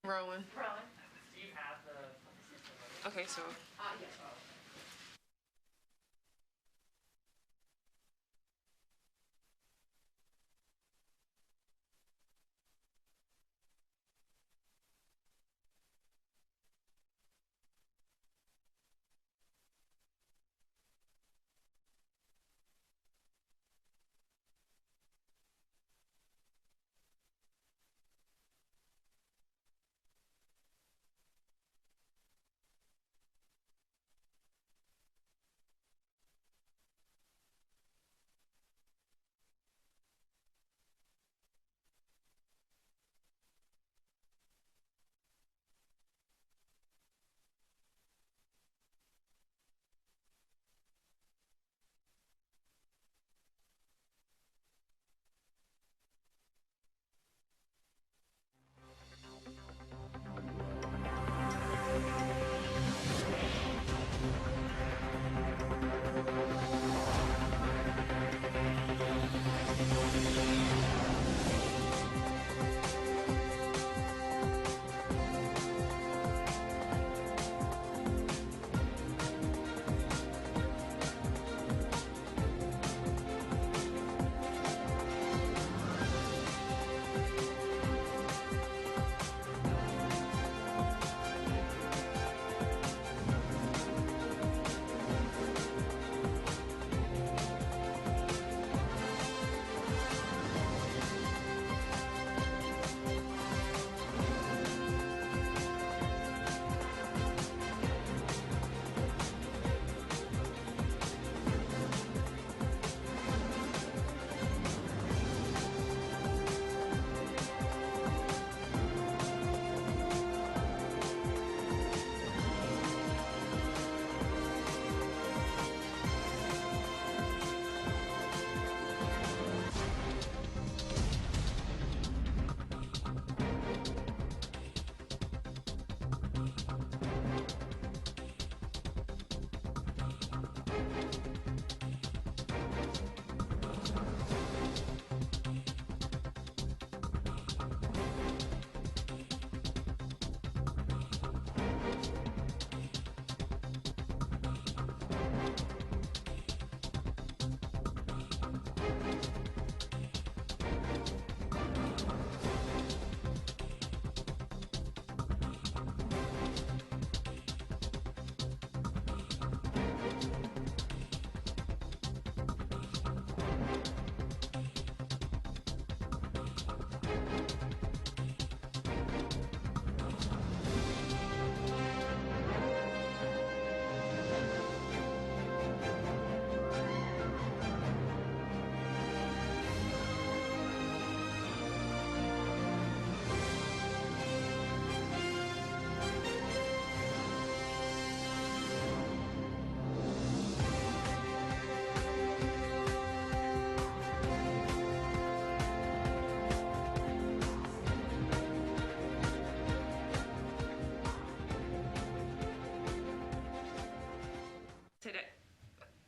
Rowan. Rowan. Do you have the... Okay, so. Yes.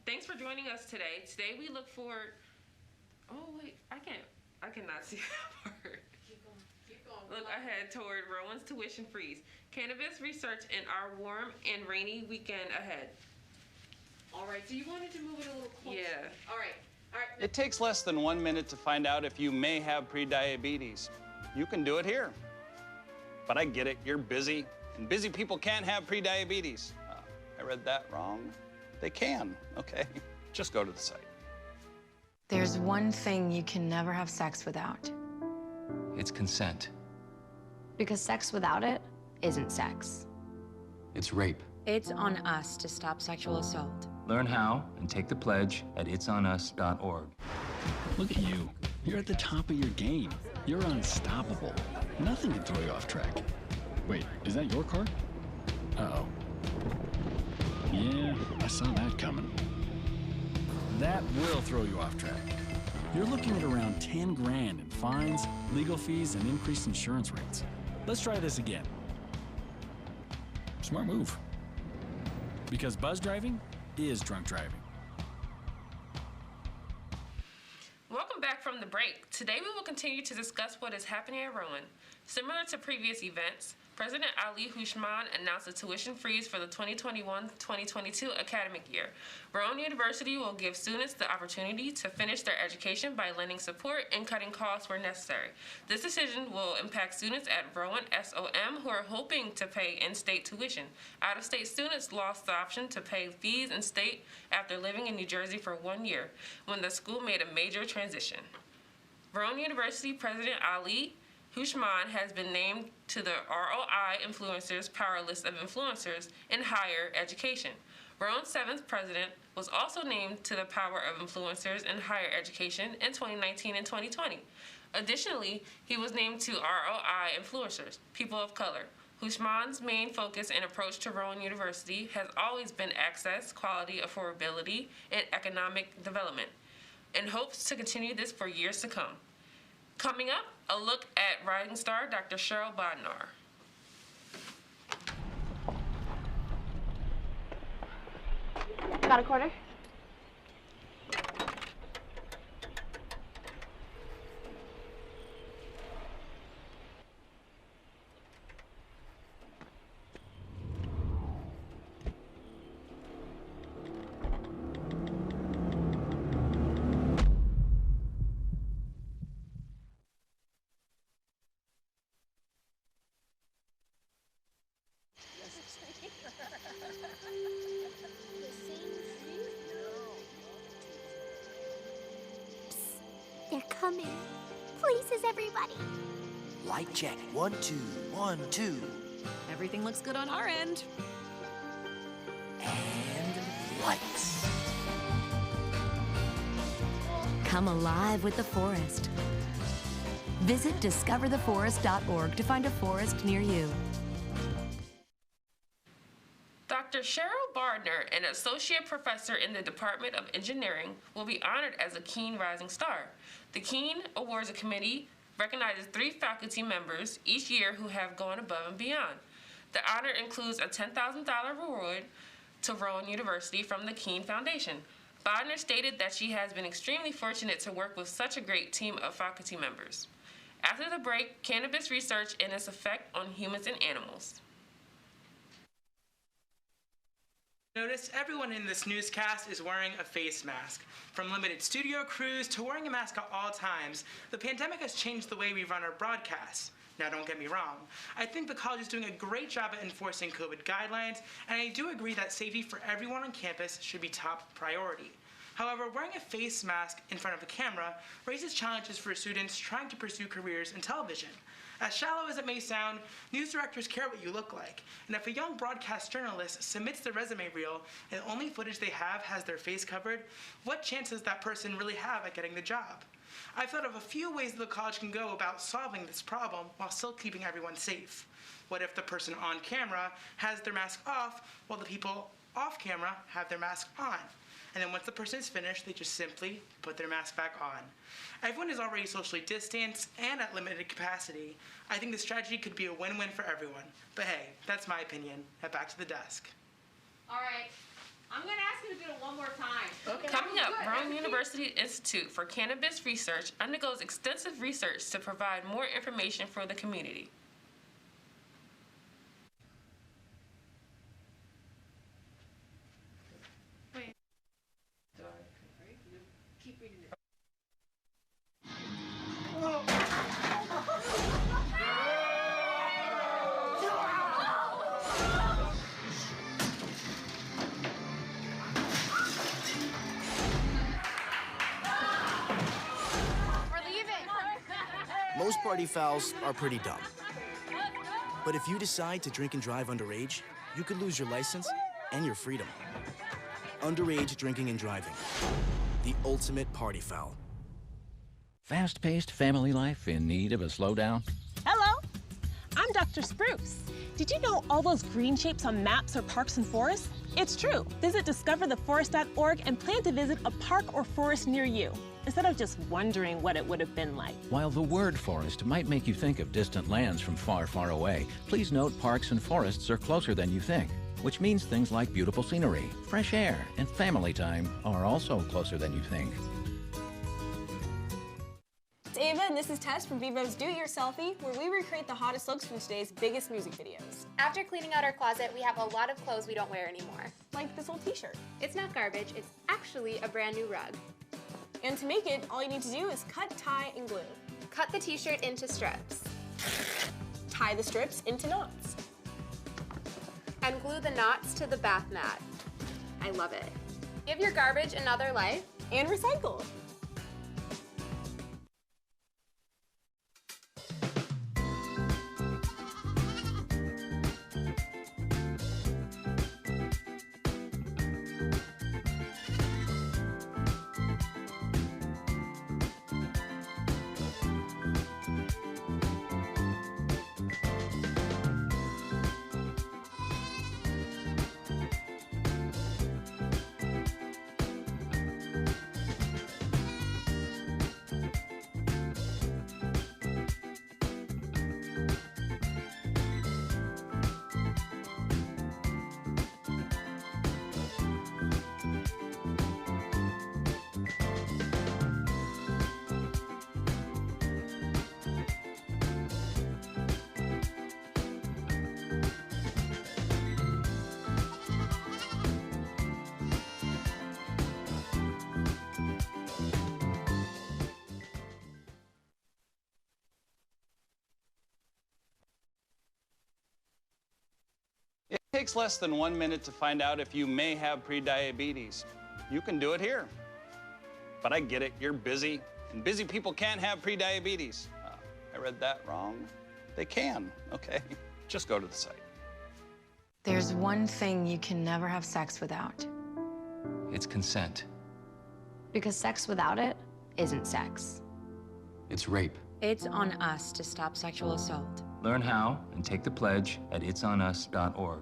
Thanks for joining us today. Today we look forward. Oh wait, I cannot see that part. Keep going. Look ahead toward Rowan's tuition freeze. Cannabis research in our warm and rainy weekend ahead. All right, so you wanted to move it a little closer. Yeah. All right. It takes less than 1 minute to find out if you may have prediabetes. You can do it here. But I get it, you're busy, and busy people can't have prediabetes. I read that wrong. They can, okay? Just go to the site. There's one thing you can never have sex without. It's consent. Because sex without it isn't sex. It's rape. It's on us to stop sexual assault. Learn how and take the pledge at itsonus.org. Look at you. You're at the top of your game. You're unstoppable. Nothing can throw you off track. Wait, is that your car? Uh-oh. Yeah, I saw that coming. That will throw you off track. You're looking at around 10 grand in fines, legal fees, and increased insurance rates. Let's try this again. Smart move. Because buzz driving is drunk driving. Welcome back from the break. Today we will continue to discuss what is happening at Rowan. Similar to previous events, President Ali Hushman announced a tuition freeze for the 2021-2022 academic year. Rowan University will give students the opportunity to finish their education by lending support and cutting costs where necessary. This decision will impact students at Rowan SOM who are hoping to pay in-state tuition. Out-of-state students lost the option to pay fees in state after living in New Jersey for 1 year, when the school made a major transition. Rowan University President Ali Hushman has been named to the ROI Influencers Power List of Influencers in Higher Education. Rowan's 7th president was also named to the Power of Influencers in Higher Education in 2019 and 2020. Additionally, he was named to ROI Influencers, People of Color. Hushman's main focus and approach to Rowan University has always been access, quality, affordability, and economic development, and hopes to continue this for years to come. Coming up, a look at rising star Dr. Cheryl Bodnar. Got a quarter? They're coming. Places, everybody. Light check. 1, 2, 1, 2. Everything looks good on our end. And lights. Come alive with the forest. Visit discovertheforest.org to find a forest near you. Dr. Cheryl Bodnar, an associate professor in the Department of Engineering, will be honored as a Keene Rising Star. The Keene Awards Committee recognizes 3 faculty members each year who have gone above and beyond. The honor includes a $10,000 reward to Rowan University from the Keene Foundation. Bodnar stated that she has been extremely fortunate to work with such a great team of faculty members. After the break, cannabis research and its effect on humans and animals. Notice everyone in this newscast is wearing a face mask. From limited studio crews to wearing a mask at all times, the pandemic has changed the way we run our broadcasts. Now, don't get me wrong. I think the college is doing a great job at enforcing COVID guidelines, and I do agree that safety for everyone on campus should be top priority. However, wearing a face mask in front of a camera raises challenges for students trying to pursue careers in television. As shallow as it may sound, news directors care what you look like, and if a young broadcast journalist submits their resume reel and the only footage they have has their face covered, what chance does that person really have at getting the job? I've thought of a few ways the college can go about solving this problem while still keeping everyone safe. What if the person on camera has their mask off while the people off camera have their mask on? And then once the person is finished, they just simply put their mask back on. Everyone is already socially distanced and at limited capacity. I think the strategy could be a win-win for everyone. But hey, that's my opinion. Now back to the desk. All right. I'm going to ask you to do it one more time. Okay. Coming up, Rowan University Institute for Cannabis Research undergoes extensive research to provide more information for the community. Keep reading it. Most party fouls are pretty dumb. But if you decide to drink and drive underage, you could lose your license and your freedom. Underage drinking and driving. The ultimate party foul. Fast-paced family life in need of a slowdown? Hello, I'm Dr. Spruce. Did you know all those green shapes on maps are parks and forests? It's true. Visit discovertheforest.org and plan to visit a park or forest near you, instead of just wondering what it would have been like. While the word forest might make you think of distant lands from far, far away, please note parks and forests are closer than you think, which means things like beautiful scenery, fresh air, and family time are also closer than you think. Ava, and this is Tess from Vivo's Do It Yourselfie, where we recreate the hottest looks from today's biggest music videos. After cleaning out our closet, we have a lot of clothes we don't wear anymore. Like this old t-shirt. It's not garbage, it's actually a brand new rug. And to make it, all you need to do is cut, tie, and glue. Cut the t-shirt into strips. Tie the strips into knots. And glue the knots to the bath mat. I love it. Give your garbage another life. And recycle. It takes less than 1 minute to find out if you may have prediabetes. You can do it here. But I get it, you're busy, and busy people can't have prediabetes. I read that wrong. They can, okay. Just go to the site. There's one thing you can never have sex without. It's consent. Because sex without it isn't sex. It's rape. It's on us to stop sexual assault. Learn how and take the pledge at itsonus.org.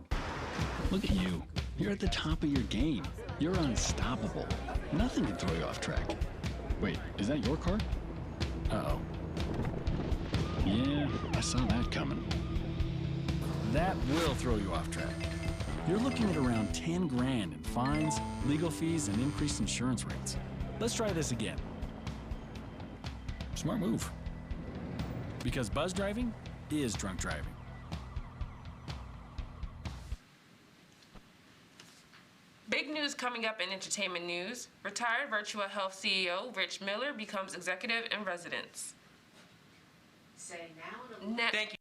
Look at you. You're at the top of your game. You're unstoppable. Nothing can throw you off track. Wait, is that your car? Uh-oh. Yeah, I saw that coming. That will throw you off track. You're looking at around 10 grand in fines, legal fees, and increased insurance rates. Let's try this again. Smart move. Because buzz driving is drunk driving. Big news coming up in entertainment news. Retired Virtua Health CEO Rich Miller becomes executive in residence. Say Thank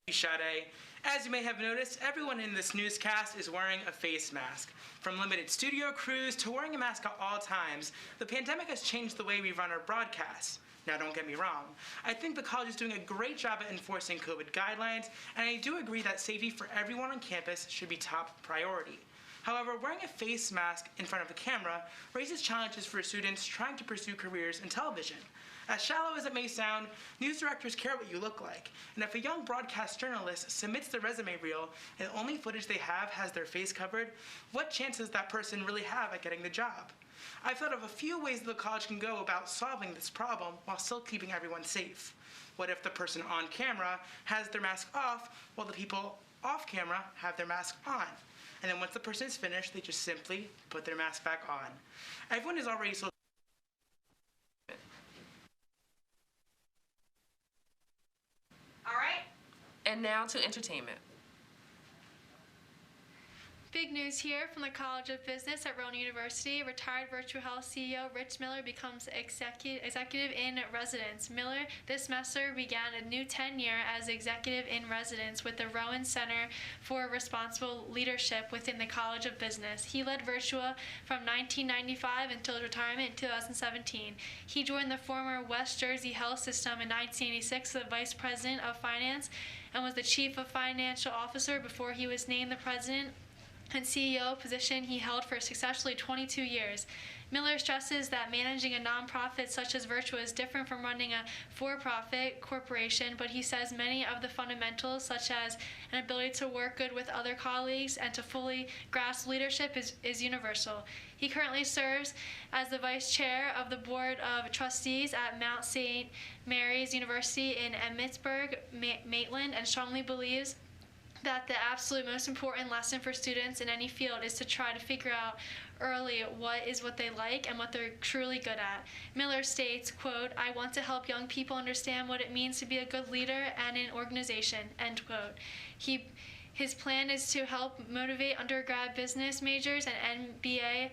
you, Sade. As you may have noticed, everyone in this newscast is wearing a face mask. From limited studio crews to wearing a mask at all times, the pandemic has changed the way we run our broadcasts. Now, don't get me wrong. I think the college is doing a great job at enforcing COVID guidelines, and I do agree that safety for everyone on campus should be top priority. However, wearing a face mask in front of a camera raises challenges for students trying to pursue careers in television. As shallow as it may sound, news directors care what you look like, and if a young broadcast journalist submits their resume reel and the only footage they have has their face covered, what chance does that person really have at getting the job? I've thought of a few ways the college can go about solving this problem while still keeping everyone safe. What if the person on camera has their mask off while the people off camera have their mask on? And then once the person is finished, they just simply put their mask back on. Everyone is already so. All right. And now to entertainment. Big news here from the College of Business at Rowan University. Retired Virtua Health CEO Rich Miller becomes executive in residence. Miller this semester began a new tenure as executive in residence with the Rowan Center for Responsible Leadership within the College of Business. He led Virtua from 1995 until his retirement in 2017. He joined the former West Jersey Health System in 1986 as the Vice President of Finance and was the Chief of Financial Officer before he was named the President and CEO position he held for successfully 22 years. Miller stresses that managing a nonprofit such as Virtua is different from running a for-profit corporation, but he says many of the fundamentals, such as an ability to work good with other colleagues and to fully grasp leadership, is universal. He currently serves as the vice chair of the Board of Trustees at Mount St. Mary's University in Emmitsburg, Maitland, and strongly believes that the absolute most important lesson for students in any field is to try to figure out early what they like and what they're truly good at. Miller states, quote, "I want to help young people understand what it means to be a good leader and an organization," end quote. His plan is to help motivate undergrad business majors and MBA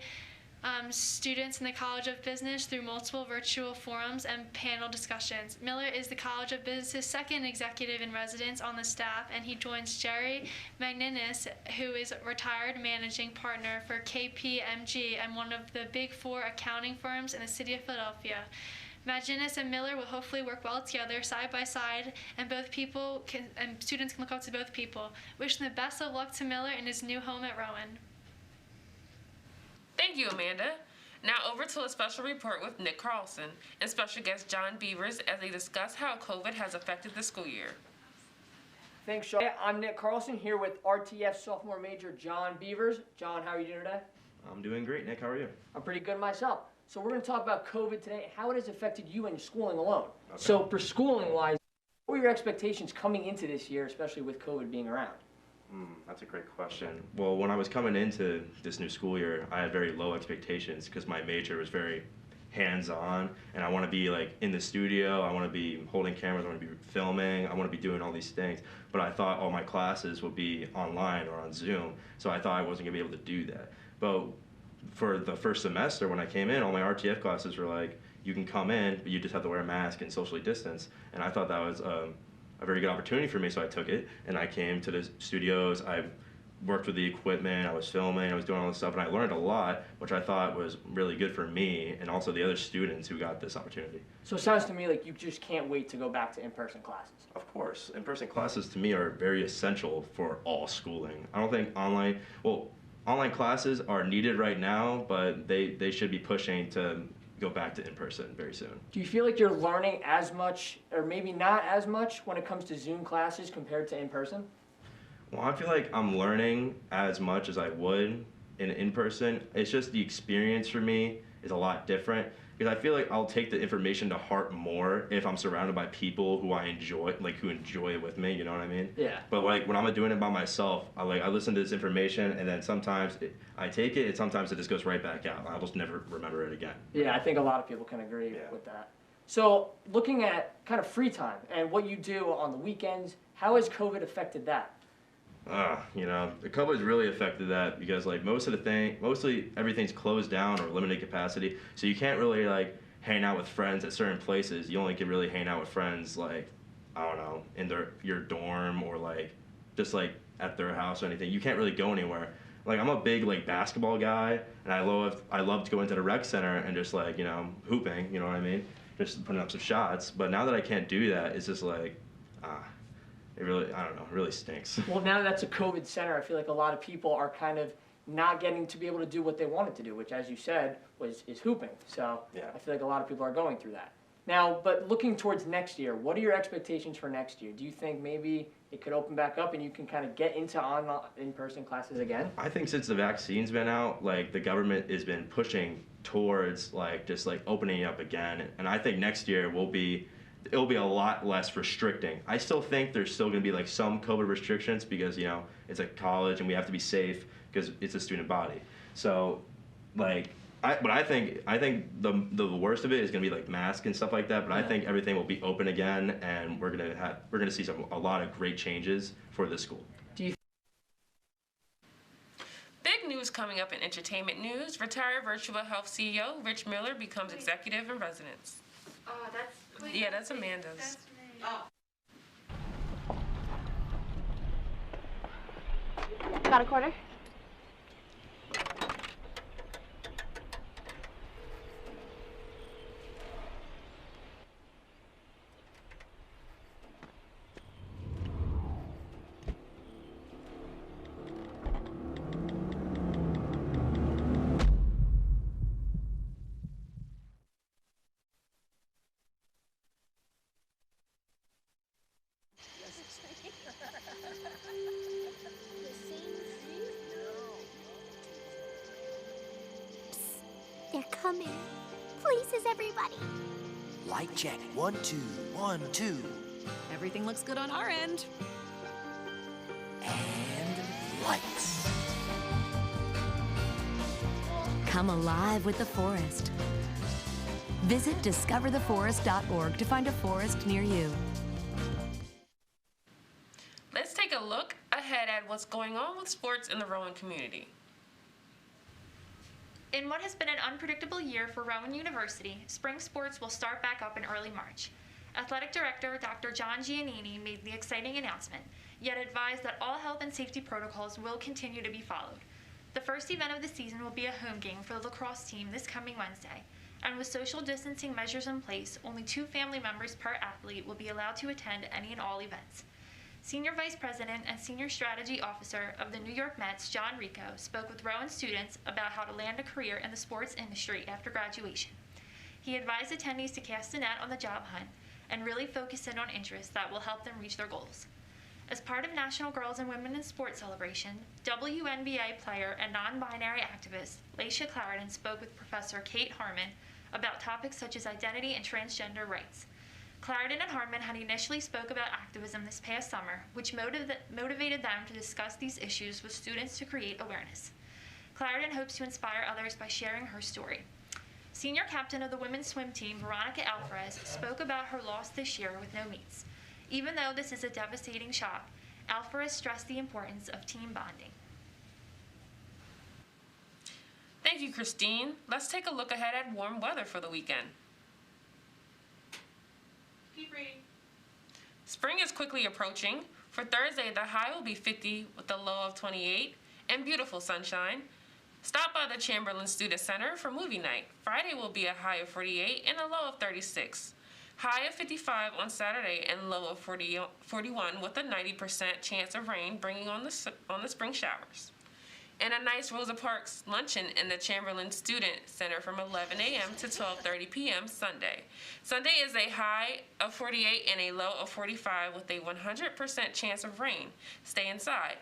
students in the College of Business through multiple virtual forums and panel discussions. Miller is the College of Business's second executive in residence on the staff, and he joins Jerry Magninus, who is a retired managing partner for KPMG and one of the big four accounting firms in the city of Philadelphia. Magninus and Miller will hopefully work well together, side by side, and students can look up to both people. Wishing the best of luck to Miller in his new home at Rowan. Thank you, Amanda. Now over to a special report with Nick Carlson and special guest John Beavers as they discuss how COVID has affected the school year. Thanks, Sean. I'm Nick Carlson here with RTF sophomore major John Beavers. John, how are you doing today? I'm doing great, Nick. How are you? I'm pretty good myself. So we're going to talk about COVID today, how it has affected you and your schooling alone. Okay. So for schooling-wise, what were your expectations coming into this year, especially with COVID being around? That's a great question. Well, when I was coming into this new school year, I had very low expectations because my major was very hands-on, and I want to be like in the studio, I want to be holding cameras, I want to be filming, I want to be doing all these things. But I thought all my classes would be online or on Zoom, so I thought I wasn't going to be able to do that. But for the first semester, when I came in, all my RTF classes were like, you can come in, but you just have to wear a mask and socially distance. And I thought that was a very good opportunity for me, so I took it. And I came to the studios, I worked with the equipment, I was filming, I was doing all this stuff, and I learned a lot, which I thought was really good for me and also the other students who got this opportunity. So it sounds to me like you just can't wait to go back to in-person classes. Of course. In-person classes to me are very essential for all schooling. I don't think online classes are needed right now, but they should be pushing to go back to in-person very soon. Do you feel like you're learning as much, or maybe not as much, when it comes to Zoom classes compared to in-person? Well, I feel like I'm learning as much as I would in-person. It's just the experience for me is a lot different, because I feel like I'll take the information to heart more if I'm surrounded by people who I enjoy, like who enjoy it with me, you know what I mean? Yeah. But like when I'm doing it by myself, I listen to this information, and then sometimes I take it and sometimes it just goes right back out. I'll just never remember it again. Yeah, I think a lot of people can agree with that. So looking at kind of free time and what you do on the weekends, how has COVID affected that? The COVID's really affected that because like mostly everything's closed down or limited capacity, so you can't really like hang out with friends at certain places. You only can really hang out with friends like, I don't know, in your dorm or like just like at their house or anything. You can't really go anywhere. Like I'm a big like basketball guy, and I love to go into the rec center and just like hooping, you know what I mean, just putting up some shots. But now that I can't do that, it's just like it really, I don't know, it really stinks. Well, now that's a COVID center, I feel like a lot of people are kind of not getting to be able to do what they wanted to do, which, as you said, is hooping. So yeah. I feel like a lot of people are going through that. Now, but looking towards next year, what are your expectations for next year? Do you think maybe it could open back up and you can kind of get into in-person classes again? I think since the vaccine's been out, like the government has been pushing towards like just like opening up again, and I think next year it'll be a lot less restricting. I still think there's still going to be like some COVID restrictions because it's a college and we have to be safe because it's a student body. So like I think the worst of it is going to be like masks and stuff like that, but yeah. I think everything will be open again, and we're going to see a lot of great changes for this school. Big news coming up in entertainment news. Retired Virtual Health CEO Rich Miller becomes executive in residence. Oh, that's... Yeah, that's Amanda's. That's me. Got a quarter? They're coming. Places, everybody. Light check. 1, 2, 1, 2. Everything looks good on our end. And lights. Come alive with the forest. Visit discovertheforest.org to find a forest near you. Let's take a look ahead at what's going on with sports in the Rowan community. In what has been an unpredictable year for Rowan University, spring sports will start back up in early March. Athletic Director Dr. John Giannini made the exciting announcement, yet advised that all health and safety protocols will continue to be followed. The first event of the season will be a home game for the lacrosse team this coming Wednesday, and with social distancing measures in place, only 2 family members per athlete will be allowed to attend any and all events. Senior Vice President and Senior Strategy Officer of the New York Mets, John Rico, spoke with Rowan students about how to land a career in the sports industry after graduation. He advised attendees to cast a net on the job hunt and really focus in on interests that will help them reach their goals. As part of National Girls and Women in Sports Celebration, WNBA player and non-binary activist Laisha Clarendon spoke with Professor Kate Harmon about topics such as identity and transgender rights. Clarendon and Harmon had initially spoke about activism this past summer, which motivated them to discuss these issues with students to create awareness. Clarendon hopes to inspire others by sharing her story. Senior captain of the women's swim team, Veronica Alvarez, spoke about her loss this year with no meets. Even though this is a devastating shock, Alvarez stressed the importance of team bonding. Thank you, Christine. Let's take a look ahead at warm weather for the weekend. Keep reading. Spring is quickly approaching. For Thursday, the high will be 50 with a low of 28 and beautiful sunshine. Stop by the Chamberlain Student Center for movie night. Friday will be a high of 48 and a low of 36. High of 55 on Saturday and low of 41 with a 90% chance of rain bringing on the spring showers. And a nice Rosa Parks luncheon in the Chamberlain Student Center from 11 a.m. to 12:30 p.m. Sunday. Sunday is a high of 48 and a low of 45 with a 100% chance of rain. Stay inside.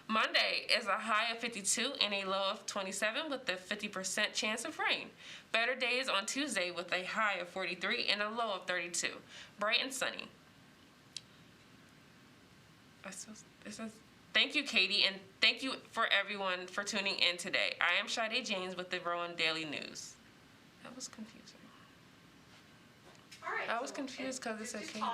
Monday is a high of 52 and a low of 27 with a 50% chance of rain. Better days on Tuesday with a high of 43 and a low of 32. Bright and sunny. Thank you, Katie, and thank you for everyone for tuning in today. I am Sade James with the Rowan Daily News. That was confusing. All right, I was confused because it said Katie.